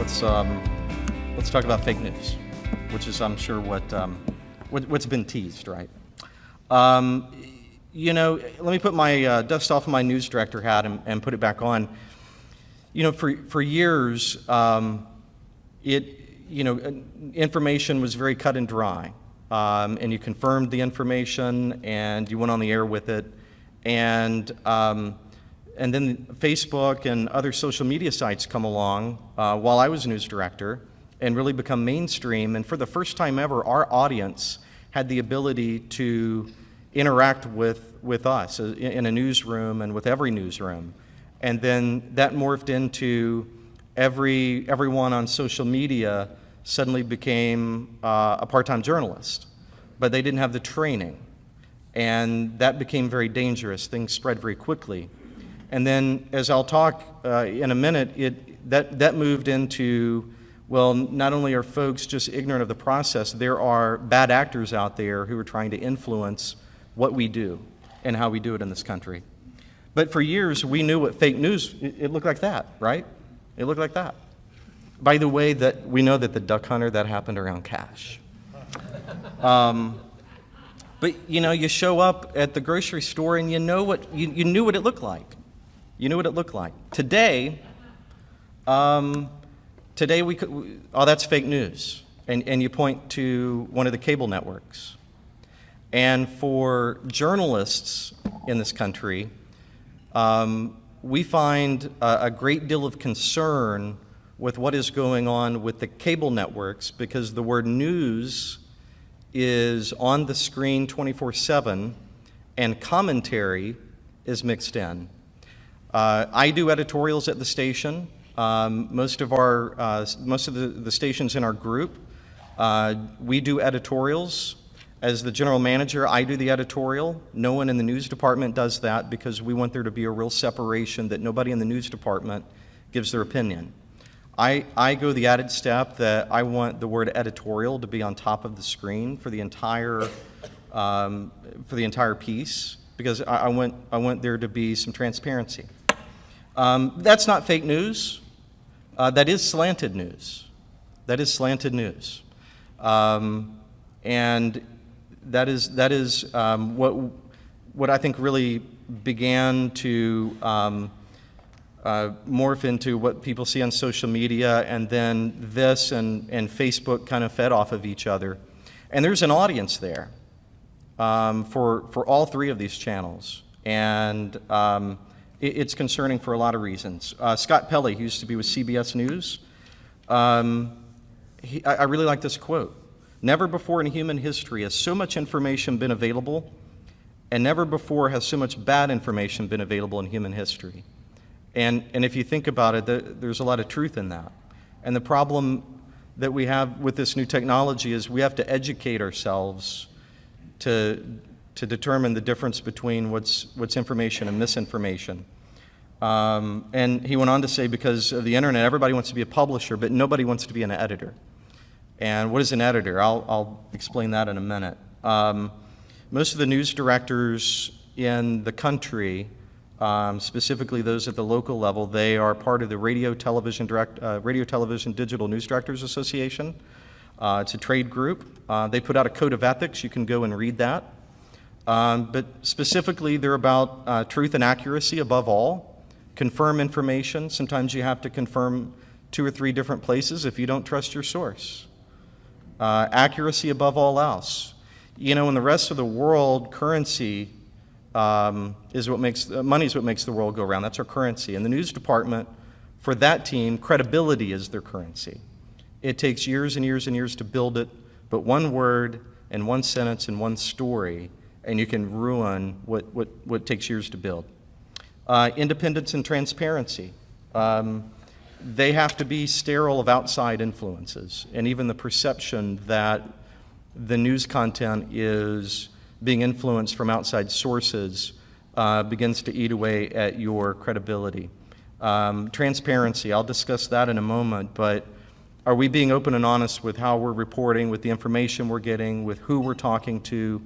let's talk about fake news, which is, I'm sure, what's been teased, right? You know, let me put my dust off my news director hat and put it back on. You know, for years, information was very cut and dry, and you confirmed the information and you went on the air with it, and then Facebook and other social media sites come along while I was news director and really become mainstream. And for the first time ever, our audience had the ability to interact with us in a newsroom and with every newsroom. And then that morphed into everyone on social media suddenly became a part-time journalist, but they didn't have the training. And that became very dangerous. Things spread very quickly. And then, as I'll talk in a minute, that moved into, well, not only are folks just ignorant of the process, there are bad actors out there who are trying to influence what we do and how we do it in this country. But for years, we knew what fake news, it looked like that, right? It looked like that. By the way, that we know that the duck hunter, that happened around cash. But you know, you show up at the grocery store and you knew what it looked like. You knew what it looked like. Today, that's fake news. And you point to one of the cable networks. And for journalists in this country, we find a great deal of concern with what is going on with the cable networks, because the word news is on the screen 24/7 and commentary is mixed in. I do editorials at the station. Most of the stations in our group, we do editorials. As the general manager, I do the editorial. No one in the news department does that, because we want there to be a real separation, that nobody in the news department gives their opinion. I go the added step that I want the word editorial to be on top of the screen for the entire piece, because I want there to be some transparency. That's not fake news. That is slanted news. That is slanted news. And that is what I think really began to morph into what people see on social media, and then this and Facebook kind of fed off of each other. And there's an audience there for all three of these channels. And it's concerning for a lot of reasons. Scott Pelley, who used to be with CBS News, I really like this quote. "Never before in human history has so much information been available, and never before has so much bad information been available in human history." And if you think about it, there's a lot of truth in that. And the problem that we have with this new technology is we have to educate ourselves to determine the difference between what's information and misinformation. And he went on to say, because of the internet, everybody wants to be a publisher, but nobody wants to be an editor. And what is an editor? I'll explain that in a minute. Most of the news directors in the country, specifically those at the local level, they are part of the Radio Television Digital News Directors Association. It's a trade group. They put out a code of ethics. You can go and read that. But specifically, they're about truth and accuracy above all. Confirm information. Sometimes you have to confirm 2 or 3 different places if you don't trust your source. Accuracy above all else. You know, in the rest of the world, currency is what makes money is what makes the world go around. That's our currency. In the news department, for that team, credibility is their currency. It takes years and years and years to build it, but one word and one sentence and one story, and you can ruin what takes years to build. Independence and transparency. They have to be sterile of outside influences, and even the perception that the news content is being influenced from outside sources begins to eat away at your credibility. Transparency, I'll discuss that in a moment, but are we being open and honest with how we're reporting, with the information we're getting, with who we're talking to?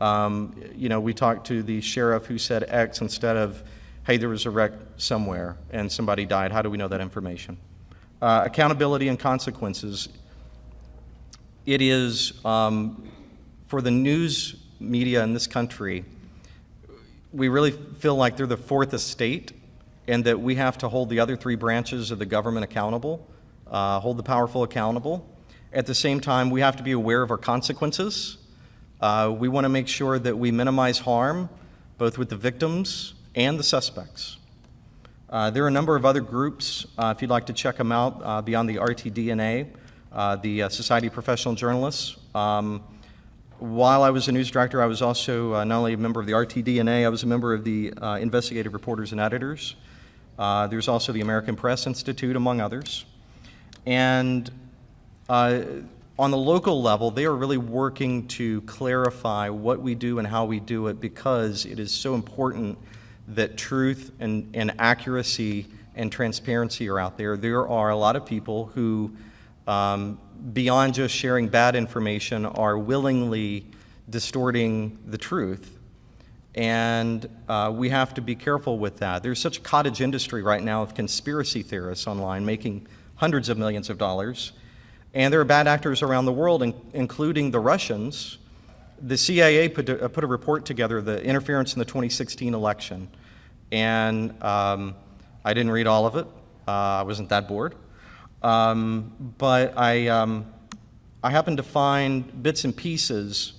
You know, we talked to the sheriff who said X instead of, hey, there was a wreck somewhere and somebody died. How do we know that information? accountability and consequences. It is, for the news media in this country, we really feel like they're the fourth estate, and that we have to hold the other three branches of the government accountable, hold the powerful accountable. At the same time, we have to be aware of our consequences. We want to make sure that we minimize harm, both with the victims and the suspects. There are a number of other groups, if you'd like to check them out, beyond the RTDNA, the Society of Professional Journalists. While I was a news director, I was also not only a member of the RTDNA, I was a member of the Investigative Reporters and Editors. There's also the American Press Institute, among others. And on the local level, they are really working to clarify what we do and how we do it, because it is so important that truth and accuracy and transparency are out there. There are a lot of people who, beyond just sharing bad information, are willingly distorting the truth. And we have to be careful with that. There's such a cottage industry right now of conspiracy theorists online making hundreds of millions of dollars. And there are bad actors around the world, including the Russians. The CIA put a report together, the interference in the 2016 election. And I didn't read all of it. I wasn't that bored. But I happened to find bits and pieces.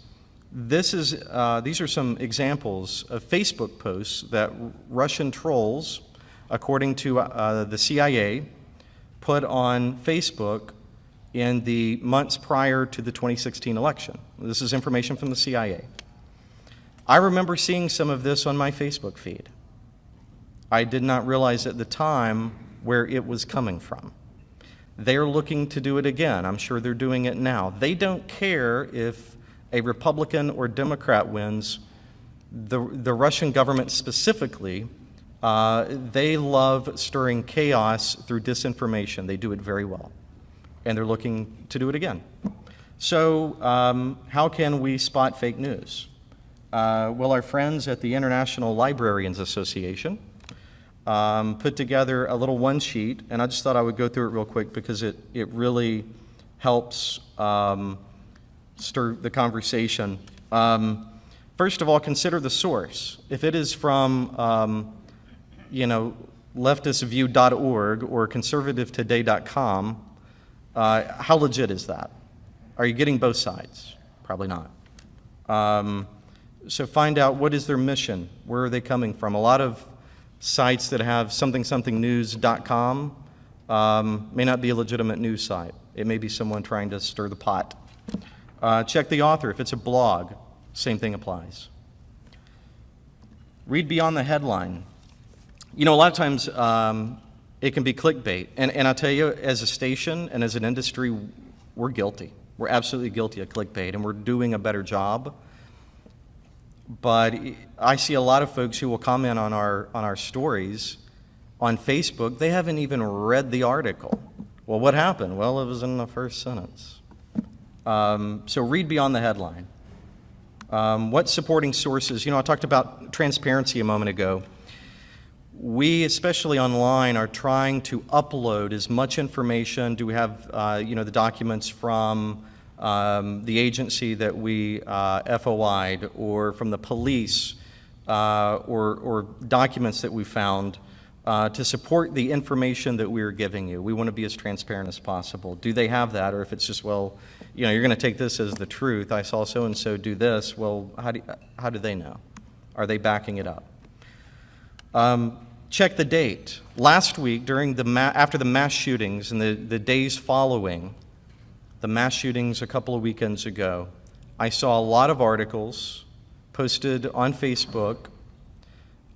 These are some examples of Facebook posts that Russian trolls, according to the CIA, put on Facebook in the months prior to the 2016 election. This is information from the CIA. I remember seeing some of this on my Facebook feed. I did not realize at the time where it was coming from. They're looking to do it again. I'm sure they're doing it now. They don't care if a Republican or Democrat wins. The Russian government specifically, they love stirring chaos through disinformation. They do it very well. And they're looking to do it again. So how can we spot fake news? Well, our friends at the International Librarians Association put together a little one sheet, and I just thought I would go through it real quick because it really helps stir the conversation. First of all, consider the source. If it is from, leftistview.org or conservativetoday.com, how legit is that? Are you getting both sides? Probably not. So find out, what is their mission? Where are they coming from? A lot of sites that have somethingnews.com may not be a legitimate news site. It may be someone trying to stir the pot. Check the author. If it's a blog, same thing applies. Read beyond the headline. A lot of times it can be clickbait. And I'll tell you, as a station and as an industry, we're guilty. We're absolutely guilty of clickbait, and we're doing a better job. But I see a lot of folks who will comment on our stories on Facebook. They haven't even read the article. Well, what happened? Well, it was in the first sentence. So read beyond the headline. What supporting sources? I talked about transparency a moment ago. We, especially online, are trying to upload as much information. Do we have, the documents from the agency that we FOI'd, or from the police, or documents that we found to support the information that we're giving you? We want to be as transparent as possible. Do they have that? Or if it's just, well, you're going to take this as the truth. I saw so-and-so do this. Well, how do they know? Are they backing it up? Check the date. Last week, after the mass shootings and the days following the mass shootings a couple of weekends ago, I saw a lot of articles posted on Facebook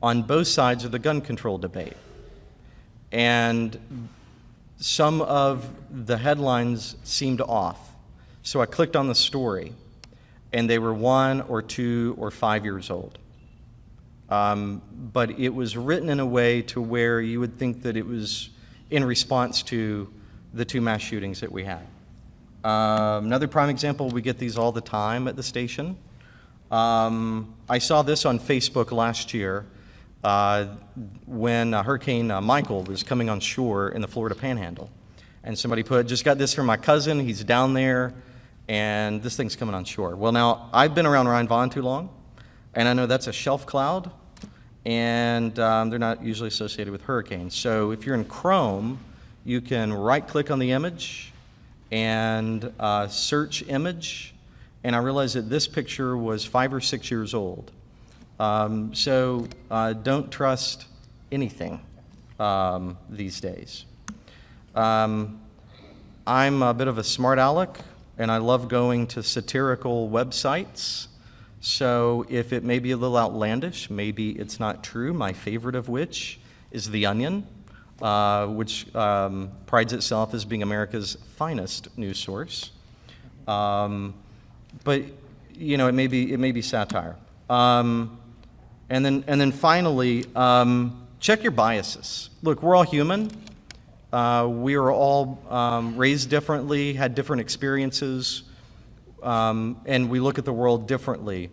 on both sides of the gun control debate. And some of the headlines seemed off. So I clicked on the story, and they were 1 or 2 or 5 years old. But it was written in a way to where you would think that it was in response to the 2 mass shootings that we had. Another prime example, we get these all the time at the station. I saw this on Facebook last year when Hurricane Michael was coming on shore in the Florida Panhandle. And somebody put, just got this from my cousin, he's down there, and this thing's coming on shore. Well, now, I've been around Ryan Vaughn too long, and I know that's a shelf cloud, and they're not usually associated with hurricanes. So if you're in Chrome, you can right-click on the image and search image, and I realized that this picture was 5 or 6 years old. So don't trust anything these days. I'm a bit of a smart aleck, and I love going to satirical websites. So if it may be a little outlandish, maybe it's not true, my favorite of which is The Onion, which prides itself as being America's finest news source. But you know, it may be satire. And then finally, check your biases. Look, we're all human. We are all raised differently, had different experiences, and we look at the world differently.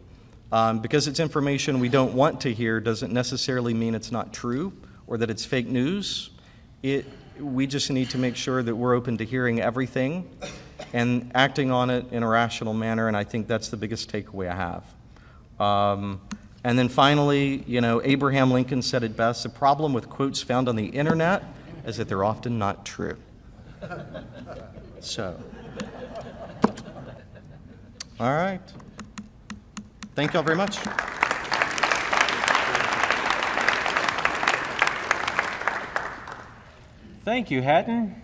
Because it's information we don't want to hear doesn't necessarily mean it's not true or that it's fake news. We just need to make sure that we're open to hearing everything and acting on it in a rational manner, and I think that's the biggest takeaway I have. And then finally, you know, Abraham Lincoln said it best: the problem with quotes found on the internet is that they're often not true. So, all right. Thank you all very much. Thank you, Hatton.